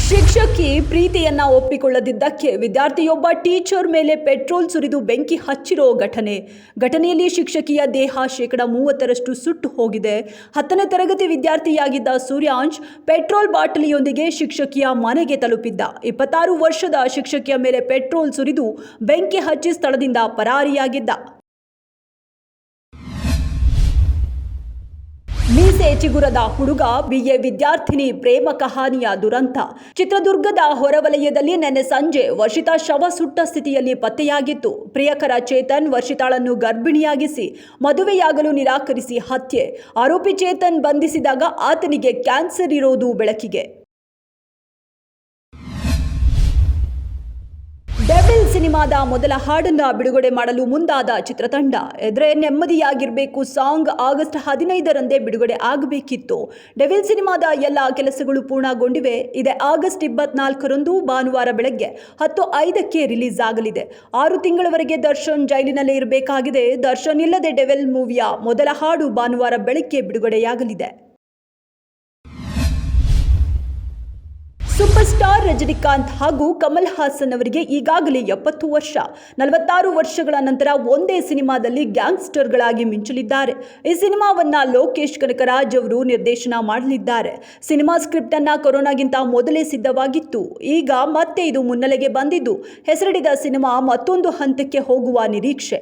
ಶಿಕ್ಷಕಿ ಪ್ರೀತಿಯನ್ನ ಒಪ್ಪಿಕೊಳ್ಳದಿದ್ದಕ್ಕೆ ವಿದ್ಯಾರ್ಥಿಯೊಬ್ಬ ಟೀಚರ್ ಮೇಲೆ ಪೆಟ್ರೋಲ್ ಸುರಿದು ಬೆಂಕಿ ಹಚ್ಚಿರೋ ಘಟನೆಯಲ್ಲಿ ಶಿಕ್ಷಕಿಯ ದೇಹ 30% ಸುಟ್ಟು ಹೋಗಿದೆ. 10ನೇ ತರಗತಿ ವಿದ್ಯಾರ್ಥಿಯಾಗಿದ್ದ ಸೂರ್ಯಾಂಶ್ ಪೆಟ್ರೋಲ್ ಬಾಟಲಿಯೊಂದಿಗೆ ಶಿಕ್ಷಕಿಯ ಮನೆಗೆ ತಲುಪಿದ್ದ. 26 ವರ್ಷದ ಶಿಕ್ಷಕಿಯ ಮೇಲೆ ಪೆಟ್ರೋಲ್ ಸುರಿದು ಬೆಂಕಿ ಹಚ್ಚಿ ಸ್ಥಳದಿಂದ ಪರಾರಿಯಾಗಿದ್ದ. ಮೀಸೆ ಚಿಗುರದ ಹುಡುಗ BA ವಿದ್ಯಾರ್ಥಿನಿ ಪ್ರೇಮ ಕಹಾನಿಯ ದುರಂತ. ಚಿತ್ರದುರ್ಗದ ಹೊರವಲಯದಲ್ಲಿ ನಿನ್ನೆ ಸಂಜೆ ವರ್ಷಿತಾ ಶವ ಸುಟ್ಟ ಸ್ಥಿತಿಯಲ್ಲಿ ಪತ್ತೆಯಾಗಿತ್ತು. ಪ್ರಿಯಕರ ಚೇತನ್ ವರ್ಷಿತಾಳನ್ನು ಗರ್ಭಿಣಿಯಾಗಿಸಿ ಮದುವೆಯಾಗಲು ನಿರಾಕರಿಸಿ ಹತ್ಯೆ. ಆರೋಪಿ ಚೇತನ್ ಬಂಧಿಸಿದಾಗ ಆತನಿಗೆ ಕ್ಯಾನ್ಸರ್ ಇರೋದು ಬೆಳಕಿಗೆ. ಡೆವಿಲ್ ಸಿನಿಮಾದ ಮೊದಲ ಹಾಡನ್ನ ಬಿಡುಗಡೆ ಮಾಡಲು ಮುಂದಾದ ಚಿತ್ರತಂಡ. ಎದ್ರೆ ನೆಮ್ಮದಿಯಾಗಿರಬೇಕು ಸಾಂಗ್ ಆಗಸ್ಟ್ 15ರಂದೇ ಬಿಡುಗಡೆ ಆಗಬೇಕಿತ್ತು. ಡೆವಿಲ್ ಸಿನಿಮಾದ ಎಲ್ಲ ಕೆಲಸಗಳು ಪೂರ್ಣಗೊಂಡಿವೆ. ಇದೇ ಆಗಸ್ಟ್ 24ರಂದು ಭಾನುವಾರ ಬೆಳಗ್ಗೆ 10:05ಕ್ಕೆ ರಿಲೀಸ್ ಆಗಲಿದೆ. 6 ತಿಂಗಳವರೆಗೆ ದರ್ಶನ್ ಜೈಲಿನಲ್ಲೇ ಇರಬೇಕಾಗಿದೆ. ದರ್ಶನ್ ಇಲ್ಲದೆ ಡೆವಿಲ್ ಮೂವಿಯ ಮೊದಲ ಹಾಡು ಭಾನುವಾರ ಬೆಳಗ್ಗೆ ಬಿಡುಗಡೆಯಾಗಲಿದೆ. ಸೂಪರ್ ಸ್ಟಾರ್ ರಜನಿಕಾಂತ್ ಹಾಗೂ ಕಮಲ್ ಹಾಸನ್ ಅವರಿಗೆ ಈಗಾಗಲೇ 70 ವರ್ಷ. 46 ವರ್ಷಗಳ ನಂತರ ಒಂದೇ ಸಿನಿಮಾದಲ್ಲಿ ಗ್ಯಾಂಗ್ಸ್ಟರ್ಗಳಾಗಿ ಮಿಂಚಲಿದ್ದಾರೆ. ಈ ಸಿನಿಮಾವನ್ನ ಲೋಕೇಶ್ ಕನಕರಾಜ್ ಅವರು ನಿರ್ದೇಶನ ಮಾಡಲಿದ್ದಾರೆ. ಸಿನಿಮಾ ಸ್ಕ್ರಿಪ್ಟ್ ಅನ್ನ ಕೊರೋನಾಗಿಂತ ಮೊದಲೇ ಸಿದ್ಧವಾಗಿತ್ತು. ಈಗ ಮತ್ತೆ ಇದು ಮುನ್ನೆಲೆಗೆ ಬಂದಿದ್ದು ಹೆಸರಿಡಿದ ಸಿನಿಮಾ ಮತ್ತೊಂದು ಹಂತಕ್ಕೆ ಹೋಗುವ ನಿರೀಕ್ಷೆ.